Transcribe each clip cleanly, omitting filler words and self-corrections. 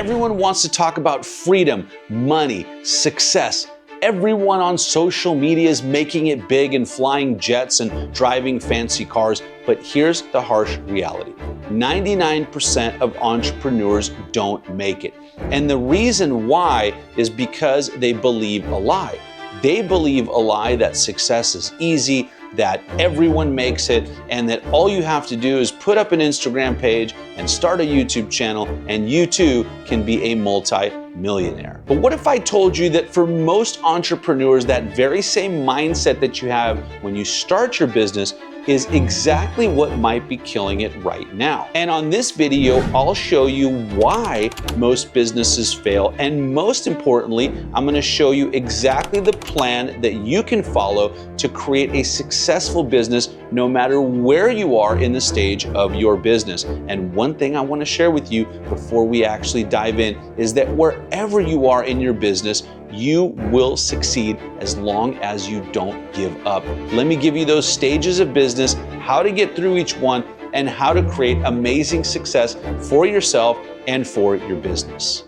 Everyone wants to talk about freedom, money, success. Everyone on social media is making it big and flying jets and driving fancy cars. But here's the harsh reality. 99% of entrepreneurs don't make it. And the reason why is because they believe a lie. They believe a lie that success is easy, that everyone makes it, and that all you have to do is put up an Instagram page and start a YouTube channel, and you too can be a multi-millionaire. But what if I told you that for most entrepreneurs, that very same mindset that you have when you start your business is exactly what might be killing it right now. And on this video, I'll show you why most businesses fail. And most importantly, I'm gonna show you exactly the plan that you can follow to create a successful business no matter where you are in the stage of your business. And one thing I wanna share with you before we actually dive in is that wherever you are in your business, you will succeed as long as you don't give up. Let me give you those stages of business, how to get through each one, and how to create amazing success for yourself and for your business.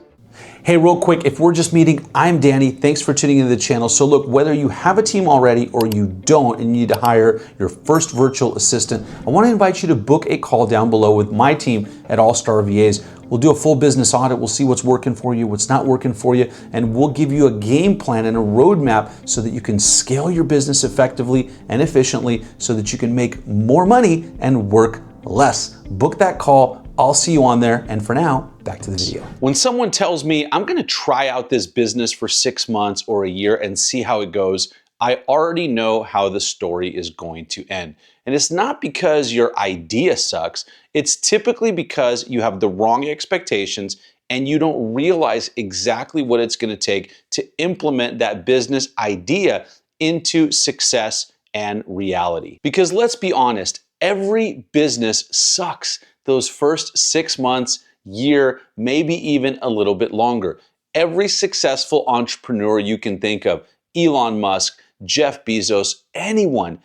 Hey, real quick, if we're just meeting, I'm Danny. Thanks for tuning into the channel. So look, whether you have a team already or you don't and you need to hire your first virtual assistant, I want to invite you to book a call down below with my team at All Star VAs. We'll do a full business audit. We'll see what's working for you, what's not working for you, and we'll give you a game plan and a roadmap so that you can scale your business effectively and efficiently so that you can make more money and work less. Book that call. I'll see you on there. And for now, back to the video. When someone tells me I'm gonna try out this business for 6 months or a year and see how it goes, I already know how the story is going to end. And it's not because your idea sucks, it's typically because you have the wrong expectations and you don't realize exactly what it's gonna take to implement that business idea into success and reality. Because let's be honest, every business sucks those first 6 months, year, maybe even a little bit longer. Every successful entrepreneur you can think of, Elon Musk, Jeff Bezos, anyone,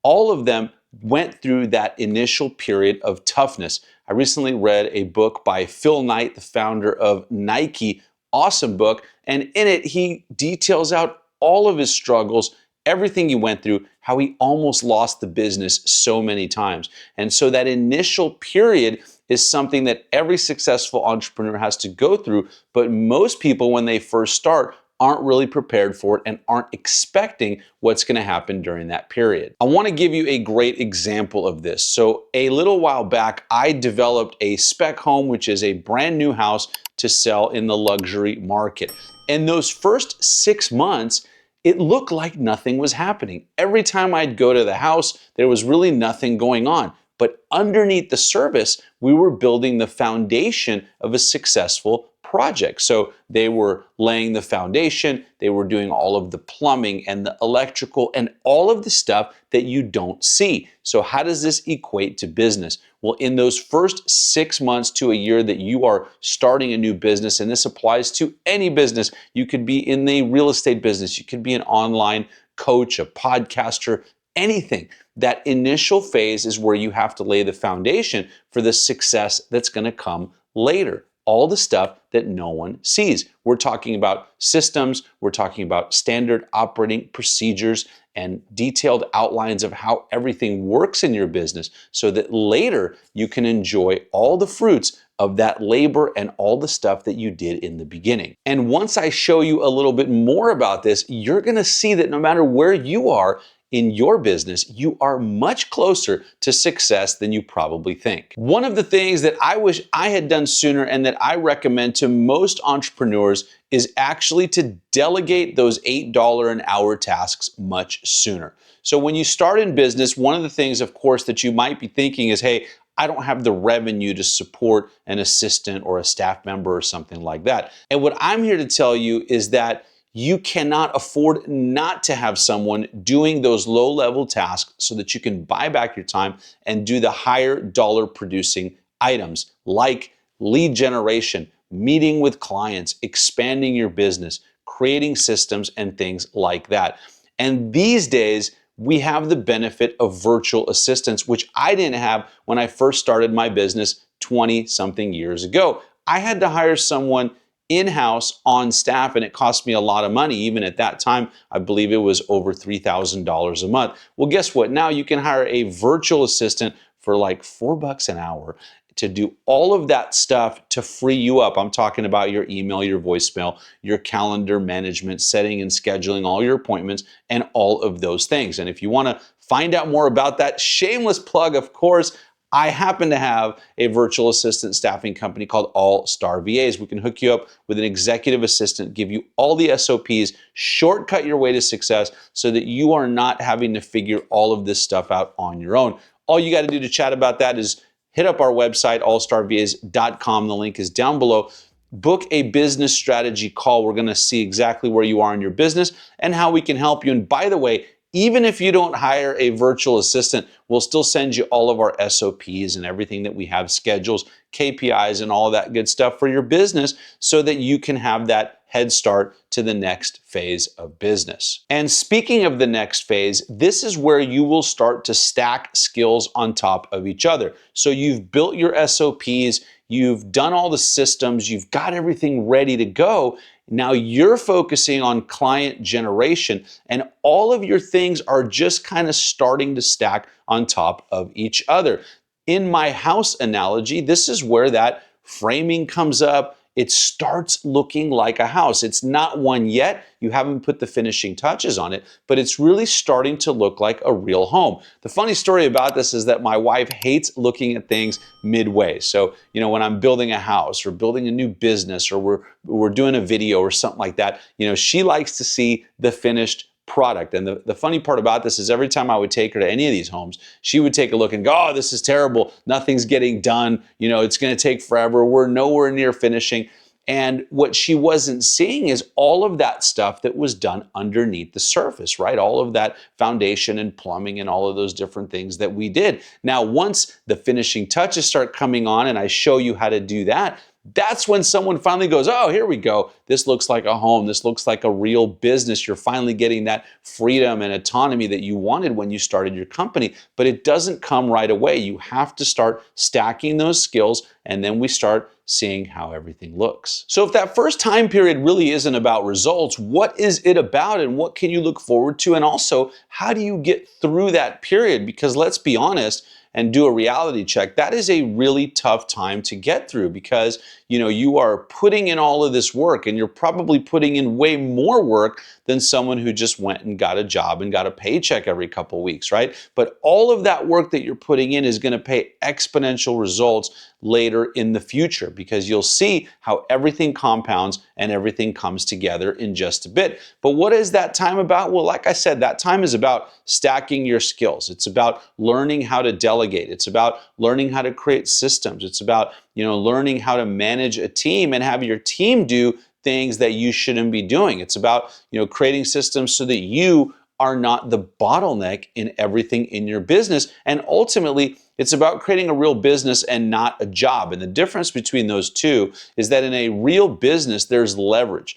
all of them went through that initial period of toughness. I recently read a book by Phil Knight, the founder of Nike, awesome book, and in it he details out all of his struggles, everything he went through, how he almost lost the business so many times. And so that initial period is something that every successful entrepreneur has to go through, but most people when they first start aren't really prepared for it and aren't expecting what's gonna happen during that period. I wanna give you a great example of this. So a little while back, I developed a spec home, which is a brand new house to sell in the luxury market. And those first 6 months, it looked like nothing was happening. Every time I'd go to the house, there was really nothing going on. But underneath the surface, we were building the foundation of a successful project. So they were laying the foundation, they were doing all of the plumbing and the electrical and all of the stuff that you don't see. So how does this equate to business? Well, in those first 6 months to a year that you are starting a new business, and this applies to any business, you could be in the real estate business, you could be an online coach, a podcaster, anything. That initial phase is where you have to lay the foundation for the success that's gonna come later. All the stuff that no one sees. We're talking about systems, we're talking about standard operating procedures and detailed outlines of how everything works in your business so that later you can enjoy all the fruits of that labor and all the stuff that you did in the beginning. And once I show you a little bit more about this, you're gonna see that no matter where you are in your business, you are much closer to success than you probably think. One of the things that I wish I had done sooner and that I recommend to most entrepreneurs is actually to delegate those $8 an hour tasks much sooner. So when you start in business, one of the things, of course, that you might be thinking is, hey, I don't have the revenue to support an assistant or a staff member or something like that. And what I'm here to tell you is that you cannot afford not to have someone doing those low-level tasks so that you can buy back your time and do the higher dollar producing items like lead generation, meeting with clients, expanding your business, creating systems and things like that. And these days, we have the benefit of virtual assistants, which I didn't have when I first started my business 20-something years ago. I had to hire someone in-house on staff, and it cost me a lot of money. Even at that time, I believe it was over $3,000 a month. Well, guess what? Now you can hire a virtual assistant for like $4 an hour to do all of that stuff to free you up. I'm talking about your email, your voicemail, your calendar management, setting and scheduling all your appointments, and all of those things. And if you want to find out more about that, shameless plug, of course, I happen to have a virtual assistant staffing company called All Star VAs. We can hook you up with an executive assistant, give you all the SOPs, shortcut your way to success so that you are not having to figure all of this stuff out on your own. All you got to do to chat about that is hit up our website, allstarvas.com. The link is down below. Book a business strategy call. We're going to see exactly where you are in your business and how we can help you. And by the way, even if you don't hire a virtual assistant, we'll still send you all of our SOPs and everything that we have, schedules, KPIs, and all of that good stuff for your business so that you can have that head start to the next phase of business. And speaking of the next phase, this is where you will start to stack skills on top of each other. So you've built your SOPs, you've done all the systems, you've got everything ready to go. Now you're focusing on client generation, and all of your things are just kind of starting to stack on top of each other. In my house analogy, this is where that framing comes up. It starts looking like a house. It's not one yet. You haven't put the finishing touches on it, but it's really starting to look like a real home. The funny story about this is that my wife hates looking at things midway. So, when I'm building a house or building a new business or we're doing a video or something like that, she likes to see the finished product. And the funny part about this is every time I would take her to any of these homes, she would take a look and go, oh, this is terrible. Nothing's getting done. It's going to take forever. We're nowhere near finishing. And what she wasn't seeing is all of that stuff that was done underneath the surface, right? All of that foundation and plumbing and all of those different things that we did. Now, once the finishing touches start coming on and I show you how to do that, that's when someone finally goes, oh, here we go. This looks like a home. This looks like a real business. You're finally getting that freedom and autonomy that you wanted when you started your company. But it doesn't come right away. You have to start stacking those skills, and then we start seeing how everything looks. So if that first time period really isn't about results, what is it about and what can you look forward to? And also, how do you get through that period? Because let's be honest, and do a reality check, that is a really tough time to get through because you are putting in all of this work and you're probably putting in way more work than someone who just went and got a job and got a paycheck every couple weeks, right? But all of that work that you're putting in is going to pay exponential results later in the future because you'll see how everything compounds and everything comes together in just a bit. But what is that time about? Well, like I said, that time is about stacking your skills. It's about learning how to delegate. It's about learning how to create systems. It's about learning how to manage a team and have your team do things that you shouldn't be doing. It's about creating systems so that you are not the bottleneck in everything in your business. And ultimately, it's about creating a real business and not a job. And the difference between those two is that in a real business, there's leverage.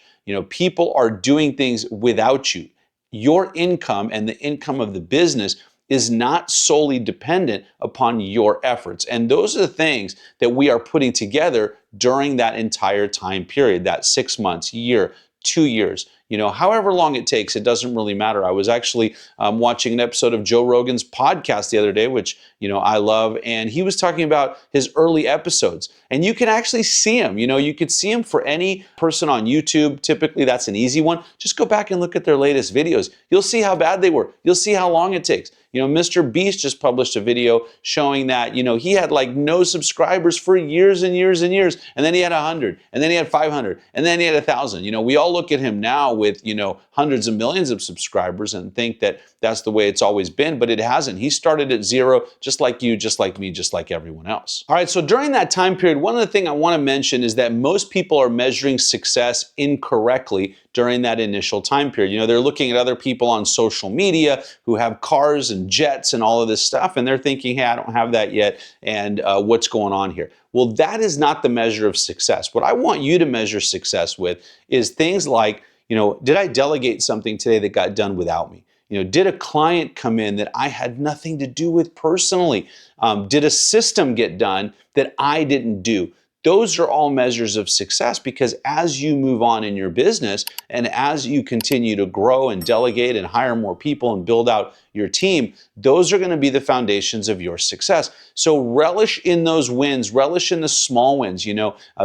People are doing things without you. Your income and the income of the business is not solely dependent upon your efforts. And those are the things that we are putting together during that entire time period, that 6 months, year, 2 years, however long it takes, it doesn't really matter. I was actually watching an episode of Joe Rogan's podcast the other day, which, I love, and he was talking about his early episodes. And you can actually see him, you could see him for any person on YouTube. Typically, that's an easy one. Just go back and look at their latest videos. You'll see how bad they were. You'll see how long it takes. Mr. Beast just published a video showing that, he had like no subscribers for years and years and years. And then he had 100, and then he had 500, and then he had 1,000. We all look at him now with, hundreds of millions of subscribers and think that that's the way it's always been, but it hasn't. He started at zero, just like you, just like me, just like everyone else. All right, so during that time period, one of the things I want to mention is that most people are measuring success incorrectly during that initial time period. They're looking at other people on social media who have cars and jets and all of this stuff, and they're thinking, hey, I don't have that yet, and what's going on here? Well, that is not the measure of success. What I want you to measure success with is things like, did I delegate something today that got done without me? Did a client come in that I had nothing to do with personally? Did a system get done that I didn't do? Those are all measures of success, because as you move on in your business and as you continue to grow and delegate and hire more people and build out your team, those are going to be the foundations of your success. So relish in those wins, relish in the small wins,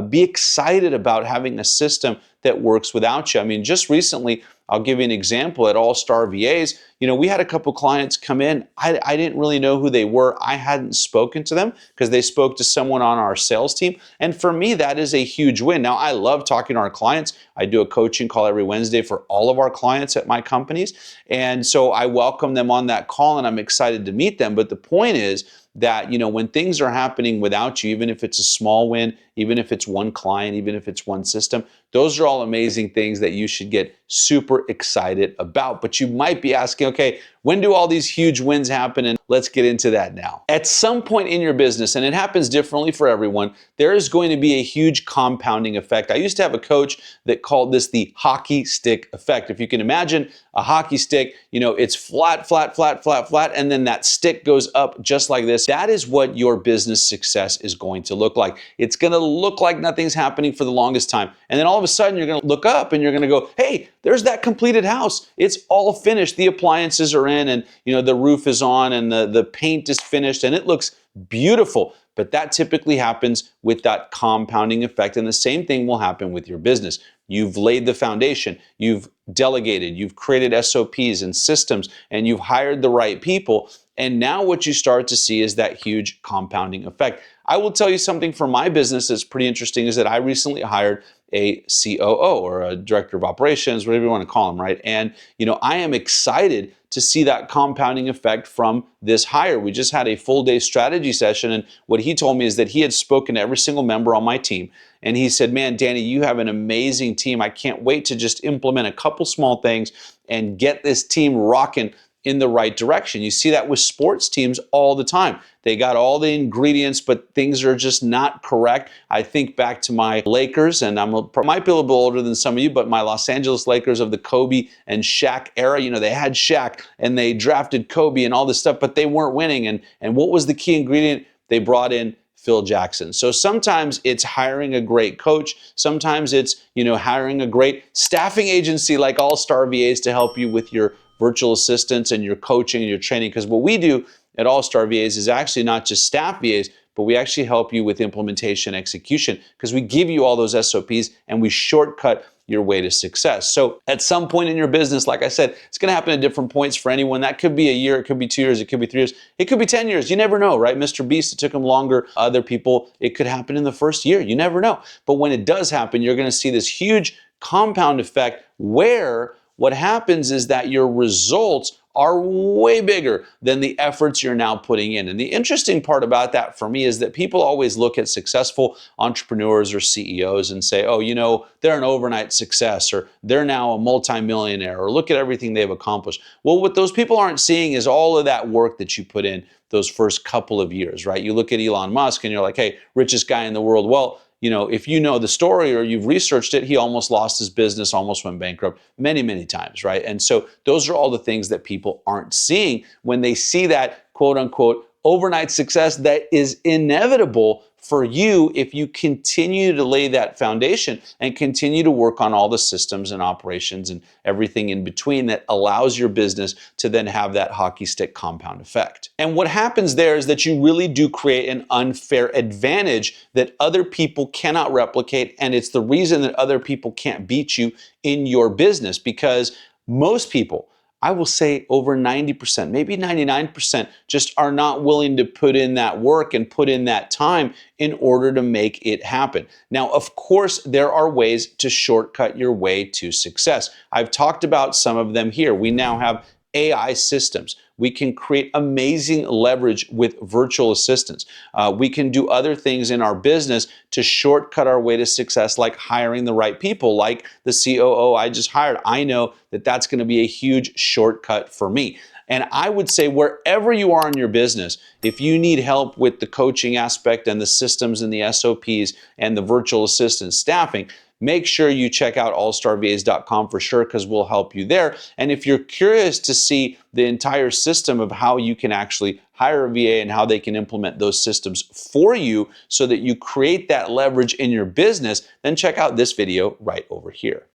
be excited about having a system that works without you. I mean, just recently, I'll give you an example at All Star VAs. We had a couple clients come in. I didn't really know who they were. I hadn't spoken to them because they spoke to someone on our sales team. And for me, that is a huge win. Now, I love talking to our clients. I do a coaching call every Wednesday for all of our clients at my companies. And so I welcome them on that call and I'm excited to meet them. But the point is that, when things are happening without you, even if it's a small win, even if it's one client, even if it's one system, those are all amazing things that you should get super excited about. But you might be asking, okay, when do all these huge wins happen? And let's get into that now. At some point in your business, and it happens differently for everyone, there is going to be a huge compounding effect. I used to have a coach that called this the hockey stick effect. If you can imagine a hockey stick, it's flat, flat, flat, flat, flat, and then that stick goes up just like this. That is what your business success is going to look like. It's going to look like nothing's happening for the longest time. And then all of a sudden, you're going to look up and you're going to go, hey, there's that completed house. It's all finished. The appliances are in and, the roof is on and the paint is finished and it looks beautiful. But that typically happens with that compounding effect. And the same thing will happen with your business. You've laid the foundation, you've delegated, you've created SOPs and systems, and you've hired the right people. And now what you start to see is that huge compounding effect. I will tell you something from my business that's pretty interesting is that I recently hired a COO or a director of operations, whatever you want to call them, right? And, I am excited to see that compounding effect from this hire. We just had a full day strategy session, and what he told me is that he had spoken to every single member on my team. And he said, man, Danny, you have an amazing team. I can't wait to just implement a couple small things and get this team rocking in the right direction. You see that with sports teams all the time. They got all the ingredients, but things are just not correct. I think back to my Lakers, and I might be a little bit older than some of you, but my Los Angeles Lakers of the Kobe and Shaq era, they had Shaq and they drafted Kobe and all this stuff, but they weren't winning. And what was the key ingredient? They brought in Phil Jackson. So sometimes it's hiring a great coach. Sometimes it's, hiring a great staffing agency like All Star VAs to help you with your virtual assistants and your coaching and your training. Because what we do at All Star VAs is actually not just staff VAs, but we actually help you with implementation execution because we give you all those SOPs and we shortcut your way to success. So at some point in your business, like I said, it's going to happen at different points for anyone. That could be a year, it could be 2 years, it could be 3 years, it could be 10 years. You never know, right? Mr. Beast, it took him longer. Other people, it could happen in the first year. You never know. But when it does happen, you're going to see this huge compound effect where what happens is that your results are way bigger than the efforts you're now putting in. And the interesting part about that for me is that people always look at successful entrepreneurs or CEOs and say, oh, they're an overnight success, or they're now a multimillionaire, or look at everything they've accomplished. Well, what those people aren't seeing is all of that work that you put in those first couple of years, right? You look at Elon Musk and you're like, hey, richest guy in the world. Well, if you know the story or you've researched it, he almost lost his business, almost went bankrupt many, many times, right? And so those are all the things that people aren't seeing when they see that quote unquote overnight success that is inevitable for you if you continue to lay that foundation and continue to work on all the systems and operations and everything in between that allows your business to then have that hockey stick compound effect. And what happens there is that you really do create an unfair advantage that other people cannot replicate, and it's the reason that other people can't beat you in your business because most people, I will say over 90%, maybe 99%, just are not willing to put in that work and put in that time in order to make it happen. Now, of course, there are ways to shortcut your way to success. I've talked about some of them here. We now have AI systems. We can create amazing leverage with virtual assistants. We can do other things in our business to shortcut our way to success, like hiring the right people, like the COO I just hired. I know that that's going to be a huge shortcut for me. And I would say wherever you are in your business, if you need help with the coaching aspect and the systems and the SOPs and the virtual assistant staffing, make sure you check out allstarvas.com for sure, because we'll help you there. And if you're curious to see the entire system of how you can actually hire a VA and how they can implement those systems for you so that you create that leverage in your business, then check out this video right over here.